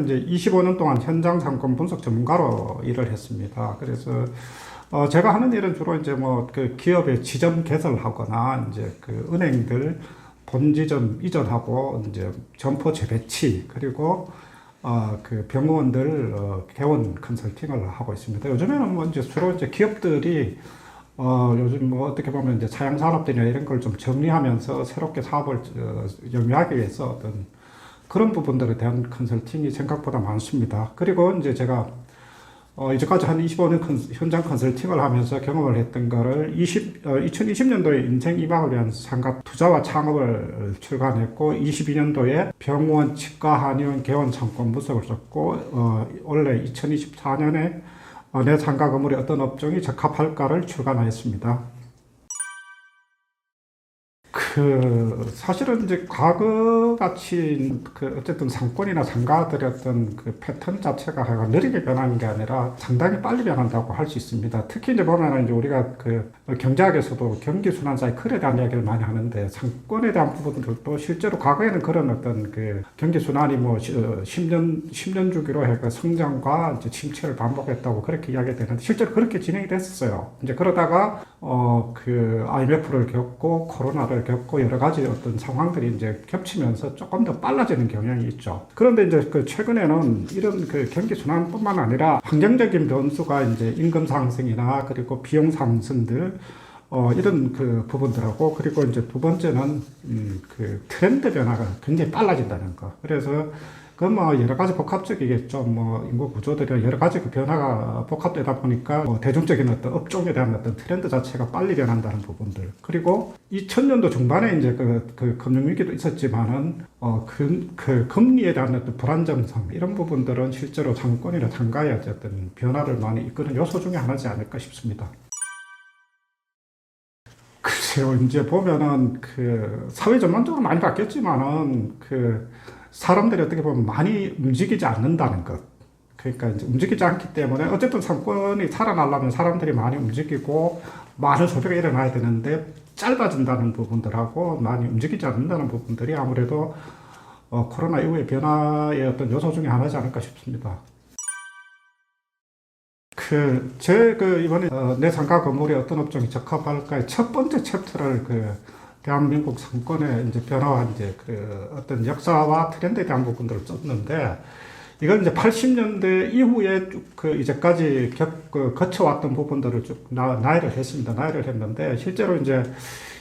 이제 25년 동안 현장 상권 분석 전문가로 일을 했습니다. 그래서 제가 하는 일은 주로 이제 뭐 그 기업의 지점 개설하거나 이제 그 은행들 본지점 이전하고 이제 점포 재배치 그리고 그 병원들 개원 컨설팅을 하고 있습니다. 요즘에는 뭐 이제 주로 이제 기업들이 요즘 뭐 어떻게 보면 이제 차양 산업들이나 이런 걸 좀 정리하면서 새롭게 사업을 영위하기 위해서 어떤 그런 부분들에 대한 컨설팅이 생각보다 많습니다. 그리고 이제 제가 이제까지 한 25년 현장 컨설팅을 하면서 경험을 했던 거를 2020년도에 인생 2박을 위한 상가 투자와 창업을 출간했고, 22년도에 병원, 치과, 한의원, 개원 상권 분석을 썼고, 원래 2024년에 내 상가 건물의 어떤 업종이 적합할까를 출간하였습니다. 사실은 이제 과거같이 어쨌든 상권이나 상가들의 어떤 그 패턴 자체가 느리게 변하는 게 아니라 상당히 빨리 변한다고 할 수 있습니다. 특히 이제 보면은 이제 우리가 그 경제학에서도 경기순환 사이클에 대한 이야기를 많이 하는데, 상권에 대한 부분들도 실제로 과거에는 그런 어떤 그 경기순환이 뭐 10년 주기로 해서 성장과 이제 침체를 반복했다고 그렇게 이야기가 되는데, 실제로 그렇게 진행이 됐었어요. 이제 그러다가 IMF를 겪고 코로나를 겪고 여러 가지 어떤 상황들이 이제 겹치면서 조금 더 빨라지는 경향이 있죠. 그런데 이제 그 최근에는 이런 그 경기 순환뿐만 아니라 환경적인 변수가 이제 임금 상승이나 그리고 비용 상승들 이런 그 부분들하고, 그리고 이제 두 번째는 그 트렌드 변화가 굉장히 빨라진다는 거. 그래서 그건 뭐 여러 가지 복합적이겠죠. 뭐 인구 구조들이 여러 가지 그 변화가 복합되다 보니까 대중적인 어떤 업종에 대한 어떤 트렌드 자체가 빨리 변한다는 부분들. 그리고 2000년도 중반에 이제 그 금융위기도 있었지만은 그 금리에 대한 어떤 불안정성 이런 부분들은 실제로 상권이나 상가의 어쨌든 변화를 많이 이끄는 요소 중에 하나지 않을까 싶습니다. 글쎄요, 이제 보면은 그 사회 전반적으로 많이 바뀌었지만은 사람들이 어떻게 보면 많이 움직이지 않는다는 것. 그러니까 이제 움직이지 않기 때문에 어쨌든 상권이 살아나려면 사람들이 많이 움직이고 많은 소비가 일어나야 되는데, 짧아진다는 부분들하고 많이 움직이지 않는다는 부분들이 아무래도 코로나 이후의 변화의 어떤 요소 중에 하나지 않을까 싶습니다. 이번에 내 상가 건물에 어떤 업종이 적합할까의 첫 번째 챕터를 대한민국 상권의 이제 변화와 이제 어떤 역사와 트렌드에 대한 부분들을 썼는데, 이걸 이제 80년대 이후에 쭉 이제까지 거쳐왔던 부분들을 쭉 나열을 했습니다. 나열을 했는데, 실제로 이제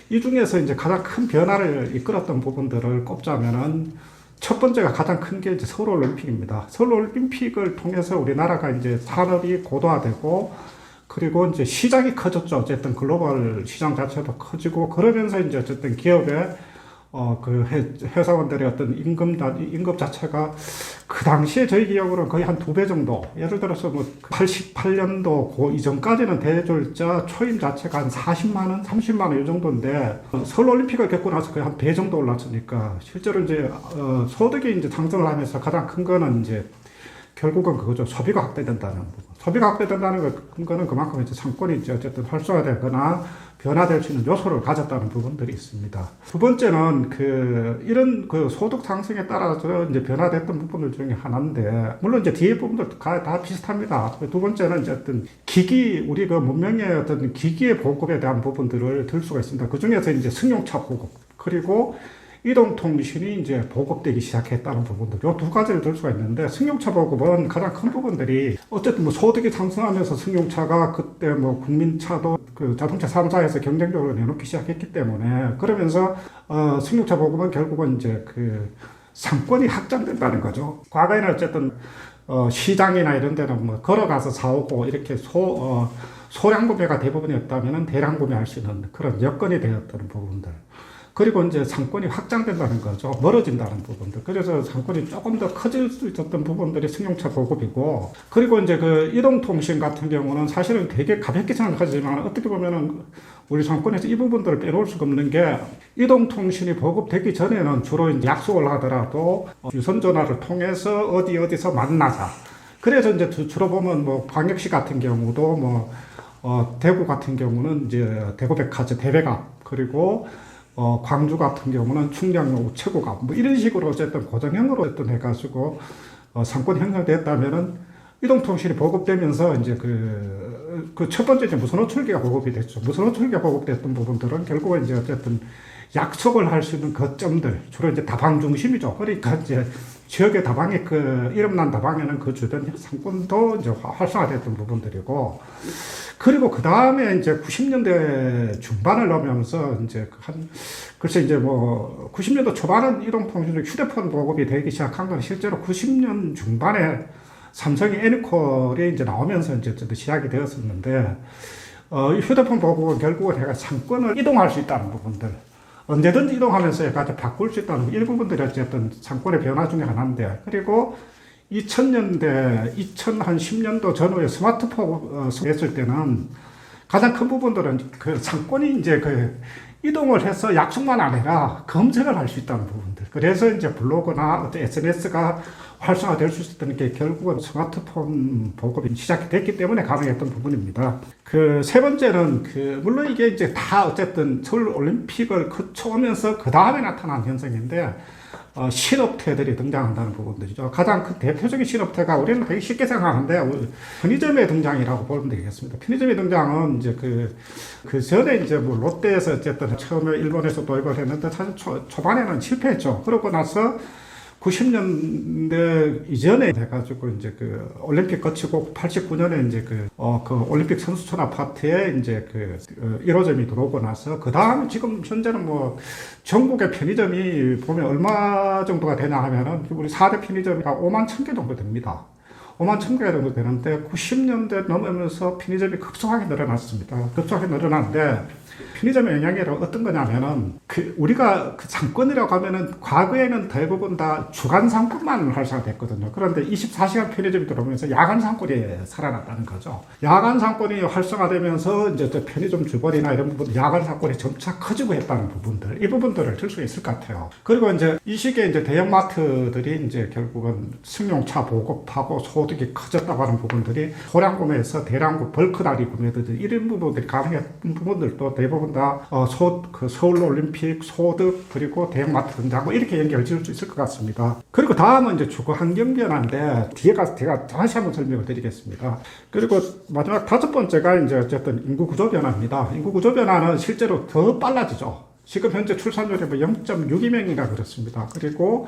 이 중에서 이제 가장 큰 변화를 이끌었던 부분들을 꼽자면은, 첫 번째가 가장 큰 게 이제 서울올림픽입니다. 서울올림픽을 통해서 우리나라가 이제 산업이 고도화되고, 그리고 이제 시장이 커졌죠. 어쨌든 글로벌 시장 자체도 커지고, 그러면서 이제 어쨌든 기업의 회사원들의 어떤 임금 자체가 그 당시에 저희 기억으로는 거의 한 2배 정도. 예를 들어서 뭐 88년도 이전까지는 대졸자 초임 자체가 한 40만원, 30만원 이 정도인데, 서울올림픽을 겪고 나서 거의 한 배 정도 올랐으니까, 실제로 이제 소득이 이제 상승을 하면서 가장 큰 거는 이제 결국은 그거죠. 소비가 확대된다는 부분. 소비가 확대된다는 거는 그만큼 이제 상권이 이제 어쨌든 활성화되거나 변화될 수 있는 요소를 가졌다는 부분들이 있습니다. 두 번째는 이런 소득 상승에 따라서 이제 변화됐던 부분들 중에 하나인데, 물론 이제 뒤에 부분들 다 비슷합니다. 두 번째는 이제 어떤 우리 문명의 어떤 기기의 보급에 대한 부분들을 들 수가 있습니다. 그 중에서 이제 승용차 보급, 그리고 이동통신이 이제 보급되기 시작했다는 부분들, 요 두 가지를 들 수가 있는데, 승용차 보급은 가장 큰 부분들이 어쨌든 뭐 소득이 상승하면서 승용차가 그때 뭐 국민차도 자동차 3사에서 경쟁적으로 내놓기 시작했기 때문에, 그러면서 승용차 보급은 결국은 이제 상권이 확장된다는 거죠. 과거에는 어쨌든 시장이나 이런 데는 뭐 걸어가서 사오고 이렇게 소량 구매가 대부분이었다면은 대량 구매할 수 있는 그런 여건이 되었다는 부분들. 그리고 이제 상권이 확장된다는 거죠. 멀어진다는 부분들. 그래서 상권이 조금 더 커질 수 있었던 부분들이 승용차 보급이고, 그리고 이제 이동통신 같은 경우는 사실은 되게 가볍게 생각하지만, 어떻게 보면은 우리 상권에서 이 부분들을 빼놓을 수가 없는 게, 이동통신이 보급되기 전에는 주로 이제 약속을 하더라도 유선전화를 통해서 어디서 만나자. 그래서 이제 주로 보면 뭐 광역시 같은 경우도 대구 같은 경우는 이제 대구백화점 대배갑, 그리고 광주 같은 경우는 충량로 우체국가 뭐 이런 식으로 어쨌든 고정형으로 어쨌든 해가지고 상권이 형성됐다면은 이동통신이 보급되면서 이제 그 첫 번째 이제 무선호출기가 보급이 됐죠. 무선호출기가 보급됐던 부분들은 결국은 이제 어쨌든 약속을 할 수 있는 거점들, 주로 이제 다방 중심이죠. 그러니까 이제 지역의 다방에 이름난 다방에는 그 주된 상권도 이제 활성화됐던 부분들이고, 그리고 그 다음에 이제 90년대 중반을 넘으면서 이제 글쎄 이제 뭐 90년대 초반은 이동통신으로 휴대폰 보급이 되기 시작한 건 실제로 90년 중반에 삼성이 애니콜이 이제 나오면서 이제 시작이 되었었는데, 휴대폰 보급은 결국은 내가 상권을 이동할 수 있다는 부분들, 언제든지 이동하면서 해가지고 바꿀 수 있다는 일부분들이 어쨌든 상권의 변화 중에 하나인데, 그리고 2000년대, 2010년도 전후에 스마트폰 했을 때는 가장 큰 부분들은 그 상권이 이제 이동을 해서 약속만 아니라 검색을 할 수 있다는 부분들. 그래서 이제 블로그나 어떤 SNS가 활성화될 수 있었던 게 결국은 스마트폰 보급이 시작이 됐기 때문에 가능했던 부분입니다. 세 번째는 물론 이게 이제 다 어쨌든 서울 올림픽을 거쳐오면서 그 다음에 나타난 현상인데, 신업태들이 등장한다는 부분들이죠. 가장 큰 대표적인 신업태가 우리는 되게 쉽게 생각하는데 편의점의 등장이라고 보면 되겠습니다. 편의점의 등장은 이제 그 전에 이제 뭐 롯데에서 어쨌든 처음에 일본에서 도입을 했는데 사실 초반에는 실패했죠. 그러고 나서 90년대 이전에 해가지고 이제 올림픽 거치고 89년에 이제 올림픽 선수촌 아파트에 이제 1호점이 들어오고 나서 그 다음에 지금 현재는 뭐 전국의 편의점이 보면 얼마 정도가 되냐 하면은 우리 4대 편의점이 5만 1,000개 정도 됩니다. 5만 1,000개 정도 되는데 90년대 넘으면서 편의점이 급속하게 늘어났습니다. 급속하게 늘어났는데 편의점의 영향이 어떤 거냐면은 우리가 상권이라고 하면은 과거에는 대부분 다 주간 상권만 활성화됐거든요. 그런데 24시간 편의점이 들어오면서 야간 상권이 살아났다는 거죠. 야간 상권이 활성화되면서 이제 편의점 주거리나 이런 부분 야간 상권이 점차 커지고 했다는 부분들, 이 부분들을 들 수 있을 것 같아요. 그리고 이제 이 시기에 이제 대형마트들이 이제 결국은 승용차 보급하고 소득이 커졌다고 하는 부분들이 소량 구매에서 대량 벌크 단위 구매들 이런 부분들이 가능했던 부분들도 대부분 다 서울 올림픽, 소득, 그리고 대형마트 등장 이렇게 연결을 지을 수 있을 것 같습니다. 그리고 다음은 이제 주거 환경 변화인데 뒤에 가서 제가 다시 한번 설명을 드리겠습니다. 그리고 마지막 다섯 번째가 이제 어쨌든 인구 구조 변화입니다. 인구 구조 변화는 실제로 더 빨라지죠. 지금 현재 출산율이 0.62명이나 그렇습니다. 그리고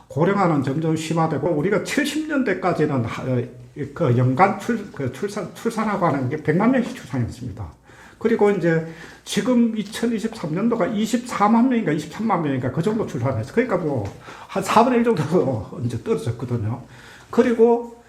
고령화는 점점 심화되고 우리가 70년대까지는 연간 출산하고 하는 게 100만 명씩 출산했습니다. 그리고 이제 지금 2023년도가 24만 명인가 23만 명인가 그 정도 출산했어요. 그러니까 뭐 한 4분의 1 정도 이제 떨어졌거든요. 그리고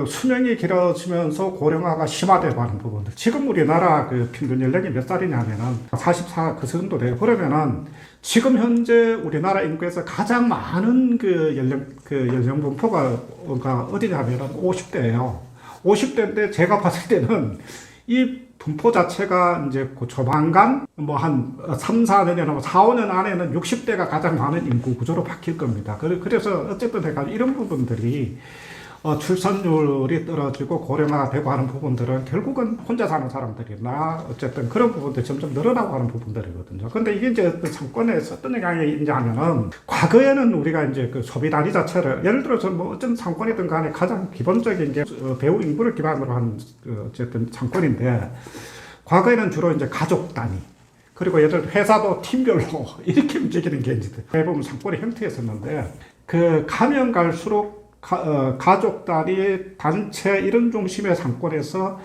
수명이 길어지면서 고령화가 심화되고 하는 부분들. 지금 우리나라 평균 연령이 몇 살이냐면은 44 그 정도 돼요. 그러면은 지금 현재 우리나라 인구에서 가장 많은 연령 분포가 어디냐면은 50대예요. 50대인데 제가 봤을 때는 이 분포 자체가 이제 조만간 뭐 한 3, 4년이나 4, 5년 안에는 60대가 가장 많은 인구 구조로 바뀔 겁니다. 그래서 어쨌든 이런 부분들이 출산율이 떨어지고 고령화가 되고 하는 부분들은 결국은 혼자 사는 사람들이나 어쨌든 그런 부분들이 점점 늘어나고 하는 부분들이거든요. 근데 이게 이제 상권에서 어떤 영향이 있냐면은 과거에는 우리가 이제 소비 단위 자체를 예를 들어서 뭐 어떤 상권이든 간에 가장 기본적인 게 배우 인구를 기반으로 한 어쨌든 상권인데 과거에는 주로 이제 가족 단위 그리고 예를 들어 회사도 팀별로 이렇게 움직이는 게 이제 대부분 상권의 형태였었는데 가면 갈수록 가족 단위, 단체 이런 중심의 상권에서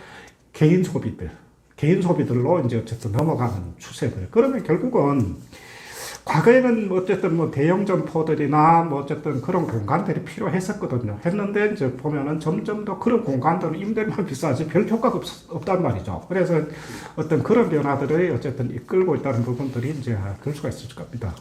개인 소비들로 이제 어쨌든 넘어가는 추세들. 그러면 결국은 과거에는 어쨌든 뭐 대형 점포들이나 뭐 어쨌든 그런 공간들이 필요했었거든요. 했는데 이제 보면은 점점 더 그런 공간들은 임대료만 비싸지 별 효과가 없단 말이죠. 그래서 어떤 그런 변화들이 어쨌든 이끌고 있다는 부분들이 이제 될 수가 있을 겁니다.